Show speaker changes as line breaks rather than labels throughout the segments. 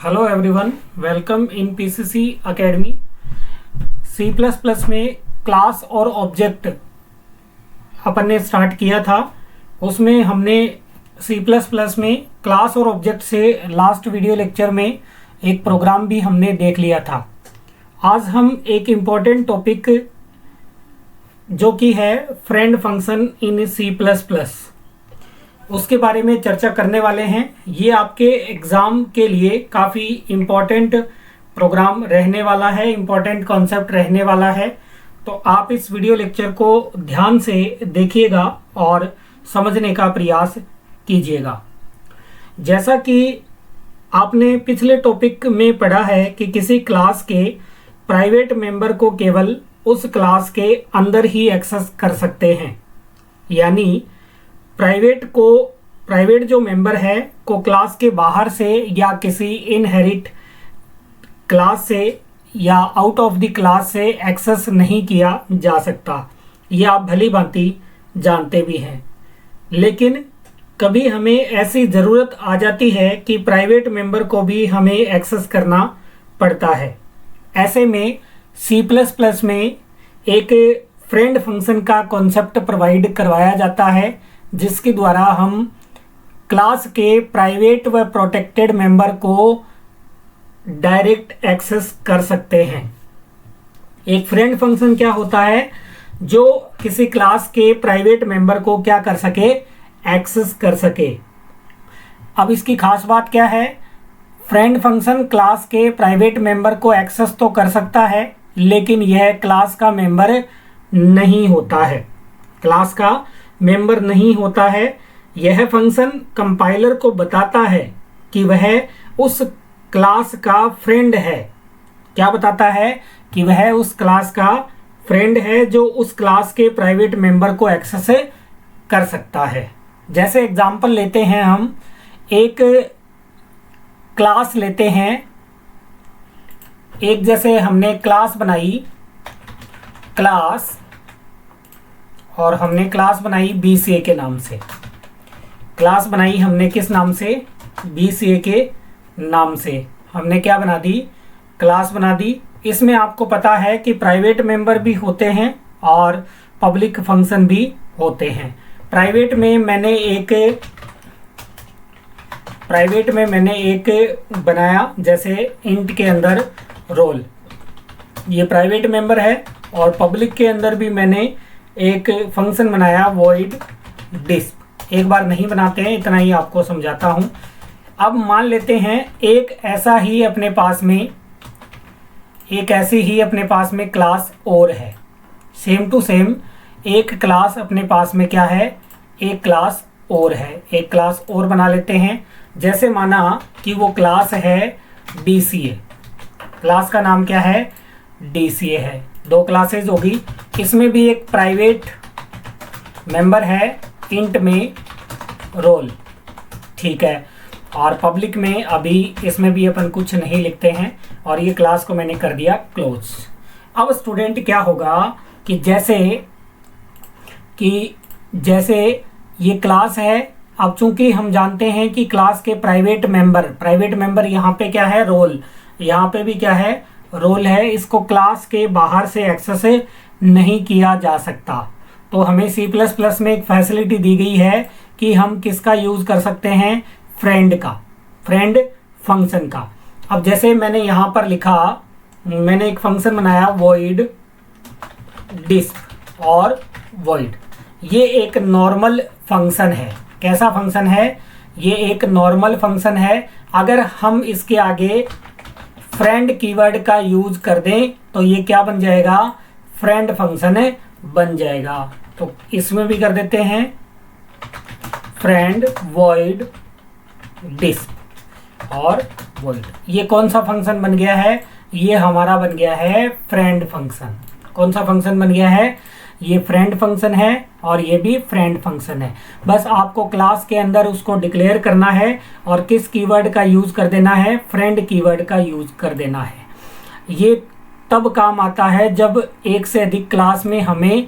Hello everyone, welcome in PCC academy. C plus plus में class और object अपन ने स्टार्ट किया था। उसमें हमने सी प्लस प्लस में क्लास और ऑब्जेक्ट से लास्ट वीडियो लेक्चर में एक प्रोग्राम भी हमने देख लिया था। आज हम एक इम्पॉर्टेंट टॉपिक जो कि है friend function in C plus plus, उसके बारे में चर्चा करने वाले हैं। ये आपके एग्ज़ाम के लिए काफ़ी इम्पॉर्टेंट प्रोग्राम रहने वाला है, इम्पॉर्टेंट कॉन्सेप्ट रहने वाला है। तो आप इस वीडियो लेक्चर को ध्यान से देखिएगा और समझने का प्रयास कीजिएगा। जैसा कि आपने पिछले टॉपिक में पढ़ा है कि किसी क्लास के प्राइवेट मेंबर को केवल उस क्लास के अंदर ही एक्सेस कर सकते हैं, यानी प्राइवेट जो मेंबर है को क्लास के बाहर से या किसी इनहेरिट क्लास से या आउट ऑफ द क्लास से एक्सेस नहीं किया जा सकता। ये आप भली भांति जानते भी हैं, लेकिन कभी हमें ऐसी ज़रूरत आ जाती है कि प्राइवेट मेंबर को भी हमें एक्सेस करना पड़ता है। ऐसे में सी प्लस प्लस में एक फ्रेंड फंक्शन का कॉन्सेप्ट प्रोवाइड करवाया जाता है, जिसके द्वारा हम क्लास के प्राइवेट व प्रोटेक्टेड मेंबर को डायरेक्ट एक्सेस कर सकते हैं। एक फ्रेंड फंक्शन क्या होता है? जो किसी क्लास के प्राइवेट मेंबर को क्या कर सके? एक्सेस कर सके। अब इसकी खास बात क्या है? फ्रेंड फंक्शन क्लास के प्राइवेट मेंबर को एक्सेस तो कर सकता है, लेकिन यह क्लास का मेंबर नहीं होता है। क्लास का मेंबर नहीं होता है। यह फंक्शन कंपाइलर को बताता है कि वह उस क्लास का फ्रेंड है। क्या बताता है? कि वह उस क्लास का फ्रेंड है जो उस क्लास के प्राइवेट मेंबर को एक्सेस कर सकता है। जैसे एग्जांपल लेते हैं, हम एक क्लास लेते हैं। एक जैसे हमने क्लास बनाई क्लास, और हमने क्लास बनाई BCA के नाम से। क्लास बनाई हमने किस नाम से? BCA के नाम से हमने क्या बना दी? क्लास बना दी। इसमें आपको पता है कि प्राइवेट मेंबर भी होते हैं और पब्लिक फंक्शन भी होते हैं। प्राइवेट में मैंने एक बनाया, जैसे इंट के अंदर रोल, ये प्राइवेट मेंबर है। और पब्लिक के अंदर भी मैंने एक फंक्शन बनाया वॉइड डिस्प। एक बार नहीं बनाते हैं, इतना ही आपको समझाता हूं। अब मान लेते हैं एक ऐसी ही अपने पास में क्लास और है। सेम टू सेम एक क्लास अपने पास में क्या है? एक क्लास और है। एक क्लास और बना लेते हैं। जैसे माना कि वो क्लास है DCA। क्लास का नाम क्या है? DCA है। दो क्लासेज होगी। इसमें भी एक प्राइवेट मेंबर है इंट में रोल, ठीक है। और पब्लिक में अभी इसमें भी अपन कुछ नहीं लिखते हैं, और ये क्लास को मैंने कर दिया क्लोज। अब स्टूडेंट क्या होगा कि जैसे ये क्लास है। अब चूंकि हम जानते हैं कि क्लास के प्राइवेट मेंबर यहाँ पे क्या है? रोल। यहाँ पे भी क्या है? रोल है। इसको क्लास के बाहर से एक्सेस नहीं किया जा सकता। तो हमें सी प्लस प्लस में एक फैसिलिटी दी गई है कि हम किसका यूज़ कर सकते हैं? फ्रेंड फंक्शन का। अब जैसे मैंने यहाँ पर लिखा, मैंने एक फंक्शन बनाया वॉइड डिस्प और वॉइड। ये एक नॉर्मल फंक्शन है। कैसा फंक्शन है? ये एक नॉर्मल फंक्शन है। अगर हम इसके आगे फ्रेंड कीवर्ड का यूज कर दें तो ये क्या बन जाएगा? फ्रेंड फंक्शन बन जाएगा। तो इसमें भी कर देते हैं फ्रेंड वॉइड डिस्प और वॉइड। ये कौन सा फंक्शन बन गया है? ये हमारा बन गया है फ्रेंड फंक्शन। कौन सा फंक्शन बन गया है? ये फ्रेंड फंक्शन है, और ये भी फ्रेंड फंक्शन है। बस आपको क्लास के अंदर उसको डिक्लेयर करना है और किस कीवर्ड का यूज कर देना है? फ्रेंड कीवर्ड का यूज कर देना है। ये तब काम आता है जब एक से अधिक क्लास में हमें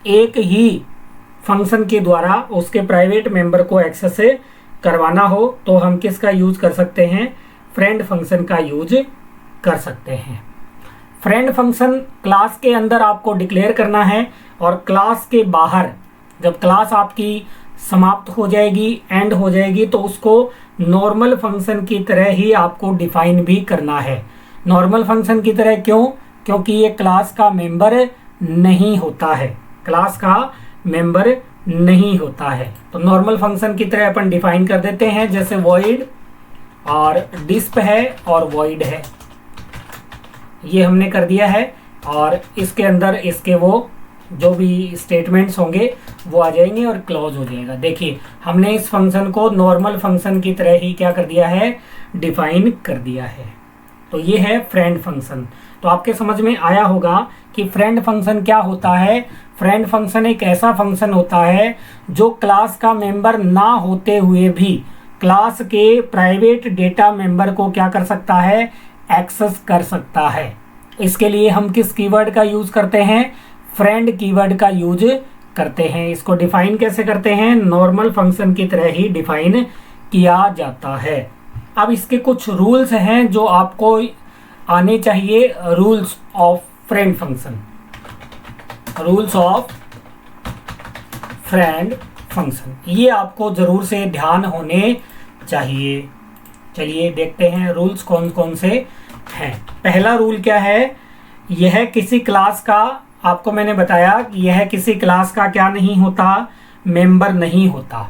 एक ही फंक्शन के द्वारा उसके प्राइवेट मेंबर को एक्सेस करवाना हो, तो हम किसका यूज कर सकते हैं? फ्रेंड फंक्शन का यूज कर सकते हैं। फ्रेंड फंक्शन क्लास के अंदर आपको डिक्लेयर करना है और क्लास के बाहर जब क्लास आपकी समाप्त हो जाएगी, एंड हो जाएगी, तो उसको नॉर्मल फंक्शन की तरह ही आपको डिफाइन भी करना है। नॉर्मल फंक्शन की तरह क्यों? क्योंकि ये क्लास का मेंबर नहीं होता है, क्लास का मेंबर नहीं होता है। तो नॉर्मल फंक्शन की तरह अपन डिफाइन कर देते हैं, जैसे void और डिस्प है और void है, ये हमने कर दिया है। और इसके अंदर इसके वो जो भी स्टेटमेंट्स होंगे वो आ जाएंगे और क्लोज हो जाएगा। देखिए हमने इस फंक्शन को नॉर्मल फंक्शन की तरह ही क्या कर दिया है, डिफाइन कर दिया है। तो ये है फ्रेंड फंक्शन। तो आपके समझ में आया होगा कि फ्रेंड फंक्शन क्या होता है। फ्रेंड फंक्शन एक ऐसा फंक्शन होता है जो क्लास का मेंबर ना होते हुए भी क्लास के प्राइवेट डेटा मेंबर को क्या कर सकता है, एक्सेस कर सकता है। इसके लिए हम किस कीवर्ड का यूज करते हैं, फ्रेंड कीवर्ड का यूज करते हैं। इसको डिफाइन कैसे करते हैं, नॉर्मल फंक्शन की तरह ही डिफाइन किया जाता है। अब इसके कुछ रूल्स हैं जो आपको आने चाहिए। Rules of friend function, rules of friend function, ये आपको जरूर से ध्यान होने चाहिए। चलिए देखते हैं रूल्स कौन कौन से हैं। पहला रूल क्या है, यह किसी क्लास का, आपको मैंने बताया कि यह किसी क्लास का क्या नहीं होता, मेंबर नहीं होता।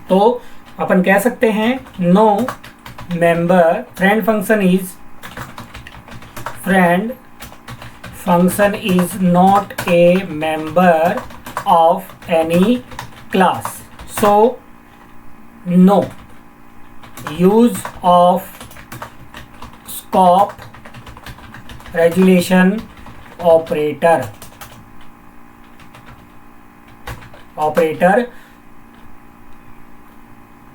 तो अपन कह सकते हैं no member friend function is not a member of any class. So no use of scope resolution operator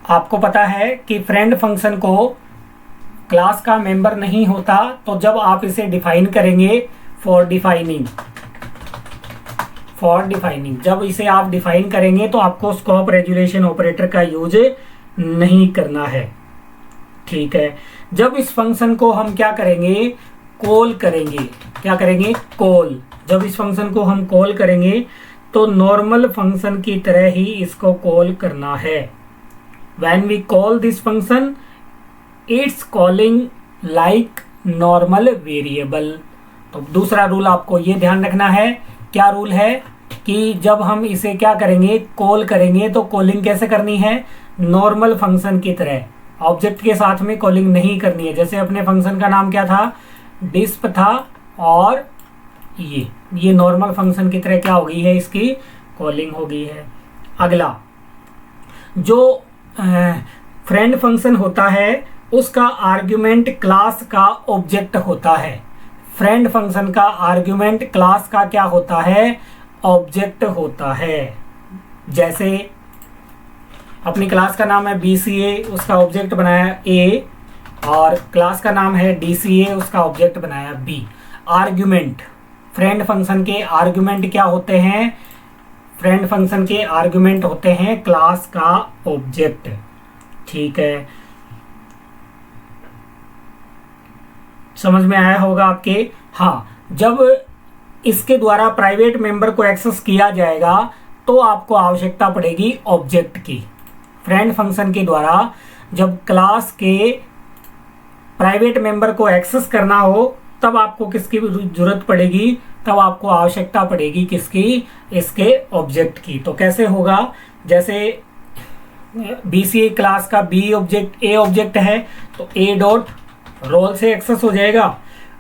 आपको पता है कि फ्रेंड फंक्शन को क्लास का मेंबर नहीं होता, तो जब आप इसे डिफाइन करेंगे फॉर डिफाइनिंग, जब इसे आप डिफाइन करेंगे तो आपको स्कोप रेजुलेशन ऑपरेटर का यूज नहीं करना है। ठीक है, जब इस फंक्शन को हम क्या करेंगे, कॉल करेंगे, क्या करेंगे, कॉल। जब इस फंक्शन को हम कॉल करेंगे तो नॉर्मल फंक्शन की तरह ही इसको कॉल करना है। When we call this function, it's calling like normal variable। तो दूसरा रूल आपको ये ध्यान रखना है, क्या रूल है कि जब हम इसे क्या करेंगे, कॉल करेंगे, तो कॉलिंग कैसे करनी है, नॉर्मल फंक्शन की तरह, ऑब्जेक्ट के साथ में कॉलिंग नहीं करनी है। जैसे अपने फंक्शन का नाम क्या था, डिस्प था, और ये नॉर्मल फंक्शन की तरह क्या हो गई है, इसकी कॉलिंग हो गई है। अगला जो फ्रेंड फंक्शन होता है उसका आर्ग्यूमेंट क्लास का ऑब्जेक्ट होता है। फ्रेंड फंक्शन का आर्ग्यूमेंट क्लास का क्या होता है, ऑब्जेक्ट होता है। जैसे अपनी क्लास का नाम है BCA, उसका ऑब्जेक्ट बनाया A, और क्लास का नाम है DCA, उसका ऑब्जेक्ट बनाया B। आर्ग्यूमेंट, फ्रेंड फंक्शन के आर्ग्यूमेंट क्या होते हैं, फ्रेंड फंक्शन के आर्गुमेंट होते हैं क्लास का ऑब्जेक्ट। ठीक है, समझ में आया होगा आपके। हाँ, जब इसके द्वारा प्राइवेट मेंबर को एक्सेस किया जाएगा तो आपको आवश्यकता पड़ेगी ऑब्जेक्ट की। फ्रेंड फंक्शन के द्वारा जब क्लास के प्राइवेट मेंबर को एक्सेस करना हो तब आपको किसकी जरूरत पड़ेगी, तब आपको आवश्यकता पड़ेगी किसकी, इसके ऑब्जेक्ट की। तो कैसे होगा, जैसे BCA क्लास का A ऑब्जेक्ट है तो A डॉट रोल से एक्सेस हो जाएगा,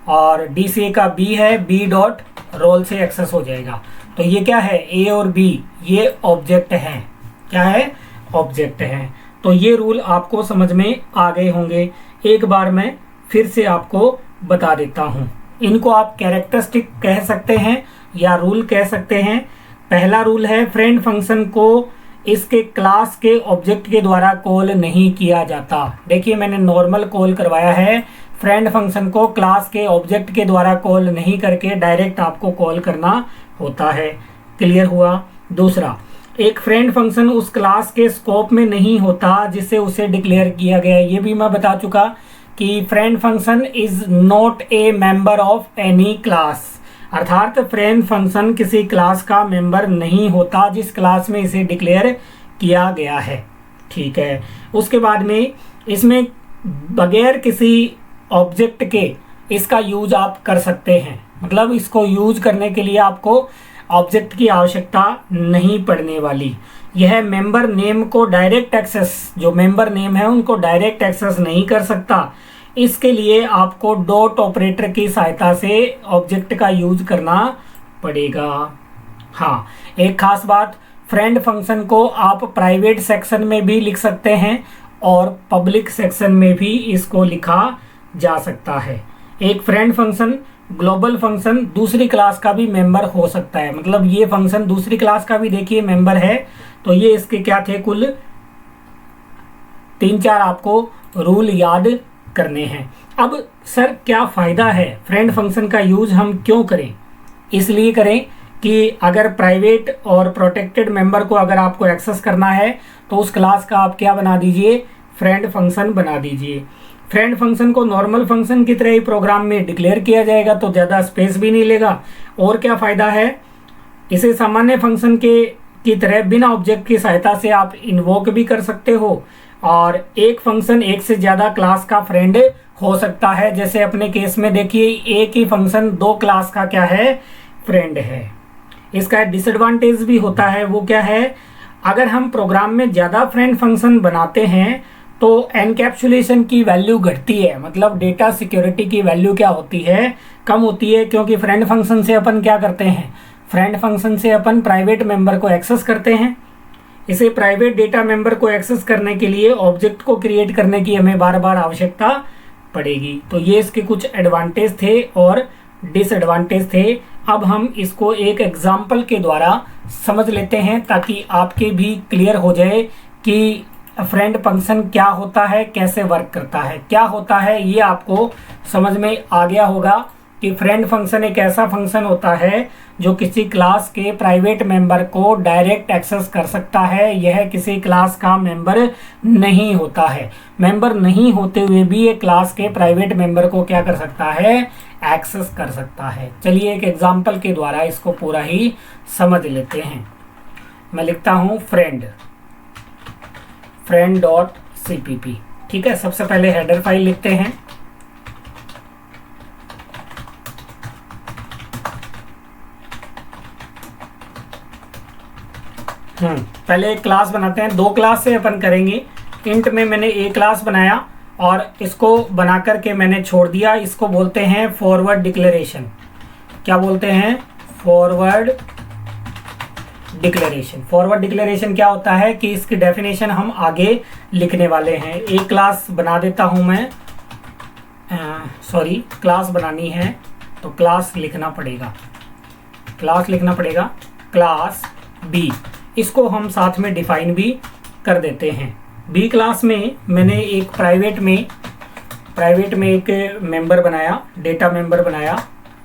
और DCA का B है, B डॉट रोल से एक्सेस हो जाएगा। तो ये क्या है, A और B ये ऑब्जेक्ट हैं, क्या है, ऑब्जेक्ट हैं। तो ये रूल आपको समझ में आ गए होंगे। एक बार मैं फिर से आपको बता देता हूँ। इनको आप कैरेक्टरिस्टिक कह सकते हैं या रूल कह सकते हैं। पहला रूल है, फ्रेंड फंक्शन को इसके क्लास के ऑब्जेक्ट के द्वारा कॉल नहीं किया जाता। देखिए मैंने नॉर्मल कॉल करवाया है, फ्रेंड फंक्शन को क्लास के ऑब्जेक्ट के द्वारा कॉल नहीं करके डायरेक्ट आपको कॉल करना होता है। क्लियर हुआ। दूसरा, एक फ्रेंड फंक्शन उस क्लास के स्कोप में नहीं होता जिसे उसे डिक्लेयर किया गया। ये भी मैं बता चुका कि friend function is not a member of any class, अर्थात फ्रेंड फंक्शन किसी क्लास का मेंबर नहीं होता जिस क्लास में इसे डिक्लेयर किया गया है। ठीक है, उसके बाद में इसमें बगैर किसी ऑब्जेक्ट के इसका यूज आप कर सकते हैं, मतलब इसको यूज करने के लिए आपको ऑब्जेक्ट की आवश्यकता नहीं पड़ने वाली। यह मेंबर नेम को डायरेक्ट एक्सेस, जो मेंबर नेम है उनको डायरेक्ट एक्सेस नहीं कर सकता, इसके लिए आपको डॉट ऑपरेटर की सहायता से ऑब्जेक्ट का यूज करना पड़ेगा। हाँ, एक खास बात, फ्रेंड फंक्शन को आप प्राइवेट सेक्शन में भी लिख सकते हैं और पब्लिक सेक्शन में भी इसको लिखा जा सकता है। एक फ्रेंड फंक्शन ग्लोबल फंक्शन दूसरी क्लास का भी मेंबर हो सकता है, मतलब ये फंक्शन दूसरी क्लास का भी देखिए मेंबर है। तो ये इसके क्या थे, कुल 3-4 आपको रूल याद करने हैं। अब सर क्या फ़ायदा है फ्रेंड फंक्शन का यूज हम क्यों करें? इसलिए करें कि अगर प्राइवेट और प्रोटेक्टेड मेंबर को अगर आपको एक्सेस करना है तो उस क्लास का आप क्या बना दीजिए, फ्रेंड फंक्शन बना दीजिए। फ्रेंड फंक्शन को नॉर्मल फंक्शन की तरह ही प्रोग्राम में डिक्लेयर किया जाएगा तो ज़्यादा स्पेस भी नहीं लेगा। और क्या फ़ायदा है, इसे सामान्य फंक्शन की तरह बिना ऑब्जेक्ट की सहायता से आप इन्वोक भी कर सकते हो, और एक फंक्शन एक से ज़्यादा क्लास का फ्रेंड हो सकता है। जैसे अपने केस में देखिए, एक ही फंक्शन 2 क्लास का क्या है, फ्रेंड है। इसका डिसएडवांटेज भी होता है, वो क्या है, अगर हम प्रोग्राम में ज़्यादा फ्रेंड फंक्शन बनाते हैं तो एनकैप्सुलेशन की वैल्यू घटती है, मतलब डेटा सिक्योरिटी की वैल्यू क्या होती है, कम होती है। क्योंकि फ्रेंड फंक्शन से अपन क्या करते हैं, फ्रेंड फंक्शन से अपन प्राइवेट मेंबर को एक्सेस करते हैं। इसे प्राइवेट डेटा मेंबर को एक्सेस करने के लिए ऑब्जेक्ट को क्रिएट करने की हमें बार बार आवश्यकता पड़ेगी। तो ये इसके कुछ एडवांटेज थे और डिसएडवांटेज थे। अब हम इसको एक एग्जाम्पल के द्वारा समझ लेते हैं ताकि आपके भी क्लियर हो जाए कि फ्रेंड फंक्शन क्या होता है, कैसे वर्क करता है। क्या होता है ये आपको समझ में आ गया होगा कि फ्रेंड फंक्शन एक ऐसा फंक्शन होता है जो किसी क्लास के प्राइवेट मेंबर को डायरेक्ट एक्सेस कर सकता है। यह किसी क्लास का मेंबर नहीं होता है, मेंबर नहीं होते हुए भी ये क्लास के प्राइवेट मेंबर को क्या कर सकता है, एक्सेस कर सकता है। चलिए एक एग्जांपल के द्वारा इसको पूरा ही समझ लेते हैं। मैं लिखता हूँ friend.cpp। ठीक है, सबसे पहले हेडर फाइल लिखते हैं। पहले एक क्लास बनाते हैं। 2 क्लास से अपन करेंगे। इंट में मैंने एक क्लास बनाया और इसको बना करके मैंने छोड़ दिया। इसको बोलते हैं फॉरवर्ड डिक्लेरेशन। क्या बोलते हैं, फॉरवर्ड डिक्लेरेशन। फॉरवर्ड डिक्लेरेशन क्या होता है कि इसकी डेफिनेशन हम आगे लिखने वाले हैं। एक क्लास बना देता हूं मैं, क्लास बनानी है तो क्लास लिखना पड़ेगा, क्लास बी। इसको हम साथ में डिफाइन भी कर देते हैं। बी क्लास में मैंने एक प्राइवेट में एक मेंबर बनाया, डेटा मेंबर बनाया,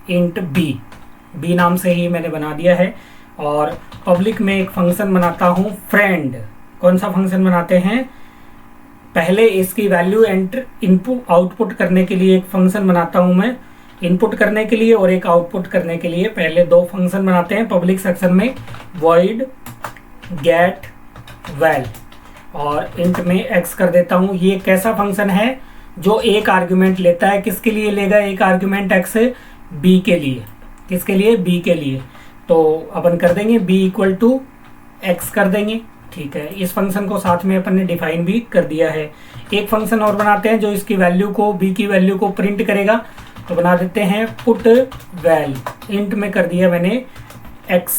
इंट बी नाम से ही मैंने बना दिया है। और पब्लिक में एक फंक्शन बनाता हूँ फ्रेंड। कौन सा फंक्शन बनाते हैं, पहले इसकी वैल्यू इनपुट आउटपुट करने के लिए एक फंक्शन बनाता हूँ मैं, इनपुट करने के लिए और एक आउटपुट करने के लिए। पहले 2 फंक्शन बनाते हैं पब्लिक सेक्शन में, void get val और इंट में x कर देता हूँ। ये कैसा फंक्शन है जो एक आर्ग्यूमेंट लेता है, किसके लिए लेगा एक आर्ग्यूमेंट x, b के लिए। किसके लिए, b के लिए। तो अपन कर देंगे b इक्वल टू x कर देंगे। ठीक है, इस फंक्शन को साथ में अपन ने डिफाइन भी कर दिया है। एक फंक्शन और बनाते हैं जो इसकी वैल्यू को, b की वैल्यू को प्रिंट करेगा। तो बना देते हैं पुट वैल। इंट में कर दिया मैंने x।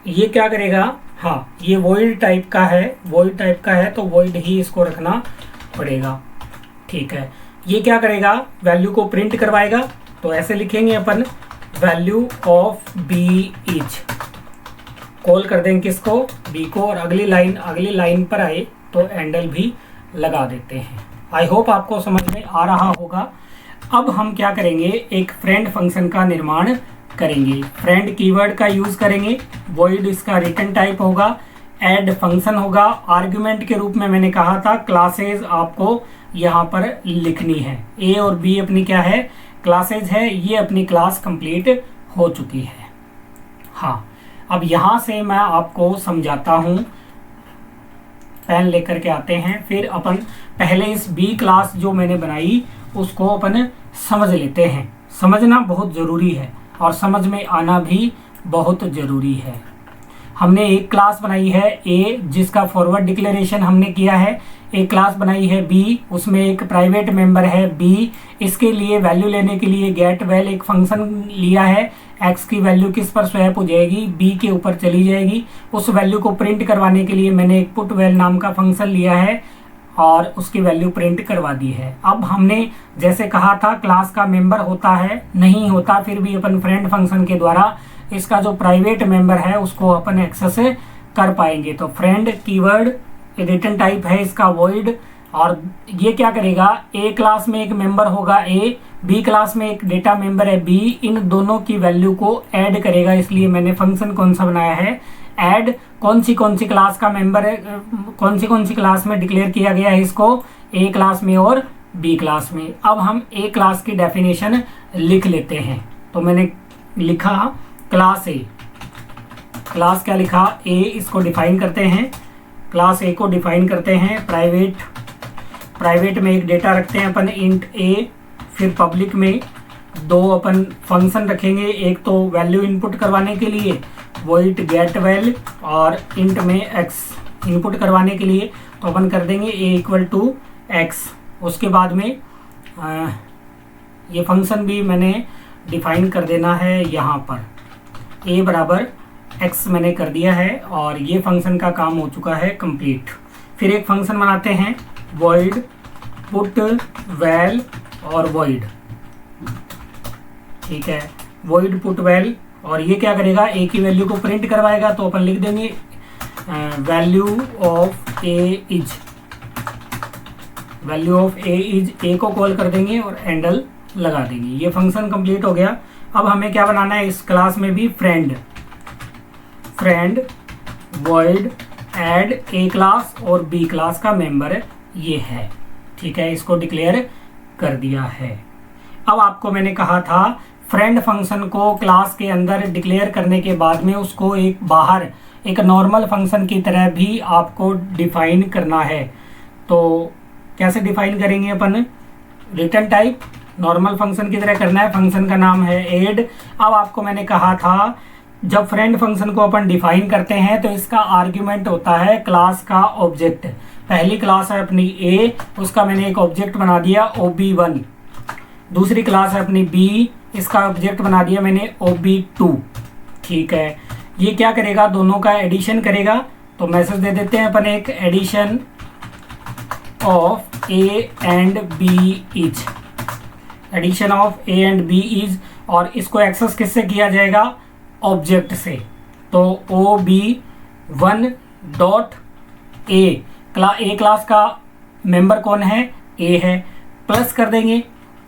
ये क्या करेगा, हाँ ये void टाइप का है तो void ही इसको रखना पड़ेगा। ठीक है, ये क्या करेगा, वैल्यू को प्रिंट करवाएगा। तो ऐसे लिखेंगे अपन, value of b is, call कर देंगे किसको, b को। और अगली लाइन पर आए तो एंडल भी लगा देते हैं। आई होप आपको समझ में आ रहा होगा। अब हम क्या करेंगे, एक फ्रेंड फंक्शन का निर्माण करेंगे। फ्रेंड कीवर्ड का यूज करेंगे, void इसका रिटर्न टाइप होगा, ऐड फंक्शन होगा। आर्गुमेंट के रूप में मैंने कहा था क्लासेज आपको यहाँ पर लिखनी है। ए और बी अपनी क्या है, क्लासेज है। ये अपनी क्लास कंप्लीट हो चुकी है। हाँ, अब यहाँ से मैं आपको समझाता हूँ। पेन लेकर के आते हैं, फिर अपन पहले इस बी क्लास जो मैंने बनाई उसको अपन समझ लेते हैं। समझना बहुत ज़रूरी है और समझ में आना भी बहुत ज़रूरी है। हमने एक क्लास बनाई है ए, जिसका फॉरवर्ड डिक्लेरेशन हमने किया है। एक क्लास बनाई है बी, उसमें एक प्राइवेट मेंबर है बी। इसके लिए वैल्यू लेने के लिए गेट वैल एक फंक्शन लिया है। एक्स की वैल्यू किस पर स्वैप हो जाएगी, बी के ऊपर चली जाएगी। उस वैल्यू को प्रिंट करवाने के लिए मैंने एक पुट वैल नाम का फंक्शन लिया है और उसकी वैल्यू प्रिंट करवा दी है। अब हमने जैसे कहा था क्लास का मेंबर होता है, नहीं होता फिर भी अपन फ्रेंड फंक्शन के द्वारा इसका जो प्राइवेट मेंबर है उसको अपन एक्सेस कर पाएंगे। तो फ्रेंड कीवर्ड रिटर्न टाइप है इसका वॉइड, और ये क्या करेगा, ए क्लास में एक मेंबर होगा ए, बी क्लास में एक डेटा मेंबर है बी। इन दोनों की वैल्यू को ऐड करेगा। इसलिए मैंने फंक्शन कौन सा बनाया है, ऐड। कौन सी क्लास का मेंबर है, कौन सी क्लास में डिक्लेयर किया गया है इसको, ए क्लास में और बी क्लास में। अब हम ए क्लास की डेफिनेशन लिख लेते हैं। तो मैंने लिखा क्लास ए, क्लास क्या लिखा, ए। इसको डिफाइन करते हैं, क्लास ए को डिफाइन करते हैं। प्राइवेट में एक डेटा रखते हैं अपन इंट ए, फिर पब्लिक में दो अपन फंक्शन रखेंगे। एक तो वैल्यू इनपुट करवाने के लिए वॉइड गेट वैल, और इंट में एक्स इनपुट करवाने के लिए तो अपन कर देंगे ए इक्वल टू एक्स। उसके बाद में ये फंक्शन भी मैंने डिफाइन कर देना है यहाँ पर, ए बराबर एक्स मैंने कर दिया है और ये फंक्शन का काम हो चुका है कंप्लीट। फिर एक फंक्शन बनाते हैं वॉइड पुट वैल और वॉइड, ठीक है, वॉइड पुट वैल। और ये क्या करेगा, ए की वैल्यू को प्रिंट करवाएगा। तो अपन लिख देंगे value of A is, value of A is, A को कॉल कर देंगे और एंडल लगा देंगे। ये फंक्शन कंप्लीट हो गया। अब हमें क्या बनाना है इस क्लास में भी, friend void add a class और बी क्लास का मेंबर ये है, ठीक है। इसको डिक्लेयर कर दिया है। अब आपको मैंने कहा था फ्रेंड फंक्शन को क्लास के अंदर डिक्लेयर करने के बाद में उसको एक बाहर एक नॉर्मल फंक्शन की तरह भी आपको डिफाइन करना है। तो कैसे डिफाइन करेंगे अपन, रिटर्न टाइप नॉर्मल फंक्शन की तरह करना है। फंक्शन का नाम है ऐड। अब आपको मैंने कहा था जब फ्रेंड फंक्शन को अपन डिफाइन करते हैं तो इसका आर्ग्यूमेंट होता है क्लास का ऑब्जेक्ट। पहली क्लास है अपनी ए, उसका मैंने एक ऑब्जेक्ट बना दिया OB1। दूसरी क्लास है अपनी बी, इसका ऑब्जेक्ट बना दिया मैंने OB2, ठीक है। ये क्या करेगा, दोनों का एडिशन करेगा। तो मैसेज दे देते हैं अपन एक, addition of A and B is, addition of A and B is. और इसको एक्सेस किससे किया जाएगा, ऑब्जेक्ट से। तो OB1 डॉट ए क्लास का मेंबर कौन है, ए है, प्लस कर देंगे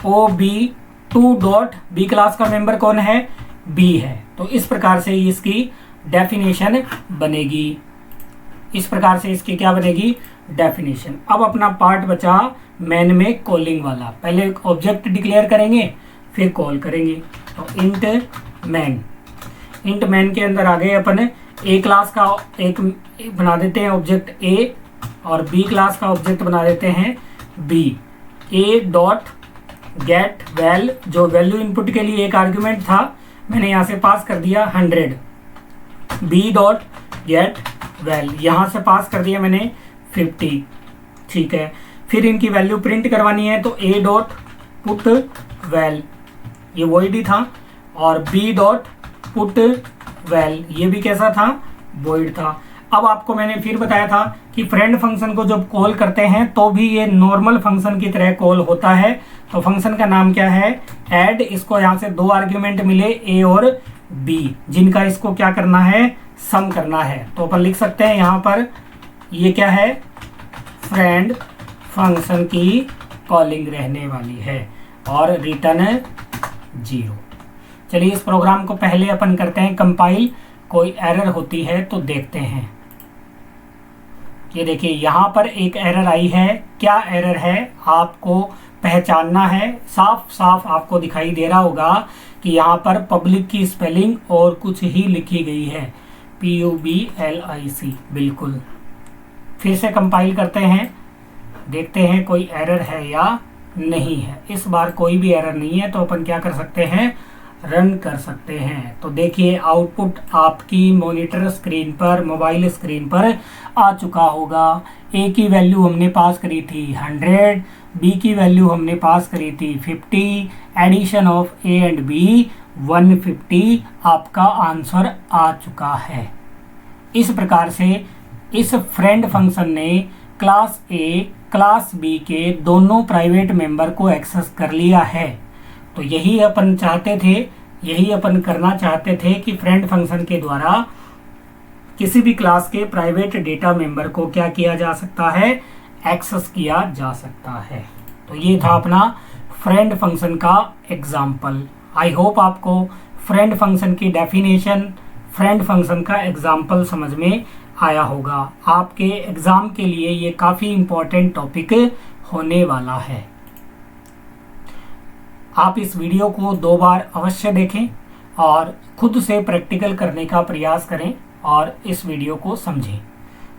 OB2 डॉट बी क्लास का मेंबर कौन है, बी है। तो इस प्रकार से इसकी डेफिनेशन बनेगी, इस प्रकार से इसकी क्या बनेगी, डेफिनेशन। अब अपना पार्ट बचा मैन में कॉलिंग वाला। पहले ऑब्जेक्ट डिक्लेयर करेंगे फिर कॉल करेंगे। तो इंट मैन के अंदर आ गए अपन, ए क्लास का एक बना देते हैं ऑब्जेक्ट ए और बी क्लास का ऑब्जेक्ट बना देते हैं B. A dot get val, जो वैल्यू इनपुट के लिए एक आर्ग्यूमेंट था मैंने यहाँ से पास कर दिया 100। बी डॉट गेट वैल यहाँ से पास कर दिया मैंने 50, ठीक है। फिर इनकी वैल्यू प्रिंट करवानी है तो ए डॉट पुट वैल, ये वॉइड ही था, और बी डॉट पुट वैल, ये भी कैसा था, वॉइड था। अब आपको मैंने फिर बताया था कि फ्रेंड फंक्शन को जब कॉल करते हैं तो भी ये नॉर्मल फंक्शन की तरह कॉल होता है। तो फंक्शन का नाम क्या है, ऐड। इसको यहाँ से दो आर्ग्यूमेंट मिले ए और बी, जिनका इसको क्या करना है, सम करना है। तो अपन लिख सकते हैं यहाँ पर ये क्या है, फ्रेंड फंक्शन की कॉलिंग रहने वाली है और रिटर्न 0। चलिए इस प्रोग्राम को पहले अपन करते हैं कंपाइल, कोई एरर होती है तो देखते हैं। ये देखिए यहाँ पर एक एरर आई है। क्या एरर है आपको पहचानना है। साफ साफ आपको दिखाई दे रहा होगा कि यहाँ पर पब्लिक की स्पेलिंग और कुछ ही लिखी गई है, PUBLIC। बिल्कुल, फिर से कंपाइल करते हैं, देखते हैं कोई एरर है या नहीं है। इस बार कोई भी एरर नहीं है, तो अपन क्या कर सकते हैं, रन कर सकते हैं। तो देखिए आउटपुट आपकी मॉनिटर स्क्रीन पर, मोबाइल स्क्रीन पर आ चुका होगा। ए की वैल्यू हमने पास करी थी 100, बी की वैल्यू हमने पास करी थी 50, addition of A and B 150। आपका आंसर आ चुका है। इस प्रकार से इस फ्रेंड फंक्शन ने क्लास ए क्लास बी के दोनों प्राइवेट मेंबर को एक्सेस कर लिया है। तो यही अपन चाहते थे, यही अपन करना चाहते थे कि फ्रेंड फंक्शन के द्वारा किसी भी क्लास के प्राइवेट डेटा मेंबर को क्या किया जा सकता है, एक्सेस किया जा सकता है। तो ये था अपना फ्रेंड फंक्शन का एग्जाम्पल। आई होप आपको फ्रेंड फंक्शन की डेफिनेशन, फ्रेंड फंक्शन का एग्जाम्पल समझ में आया होगा। आपके एग्जाम के लिए ये काफ़ी इम्पोर्टेंट टॉपिक होने वाला है। आप इस वीडियो को 2 बार अवश्य देखें और खुद से प्रैक्टिकल करने का प्रयास करें और इस वीडियो को समझें।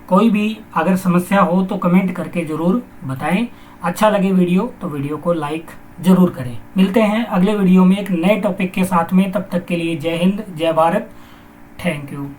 कोई भी अगर समस्या हो तो कमेंट करके ज़रूर बताएं। अच्छा लगे वीडियो तो वीडियो को लाइक ज़रूर करें। मिलते हैं अगले वीडियो में एक नए टॉपिक के साथ में। तब तक के लिए जय हिंद, जय भारत, थैंक यू।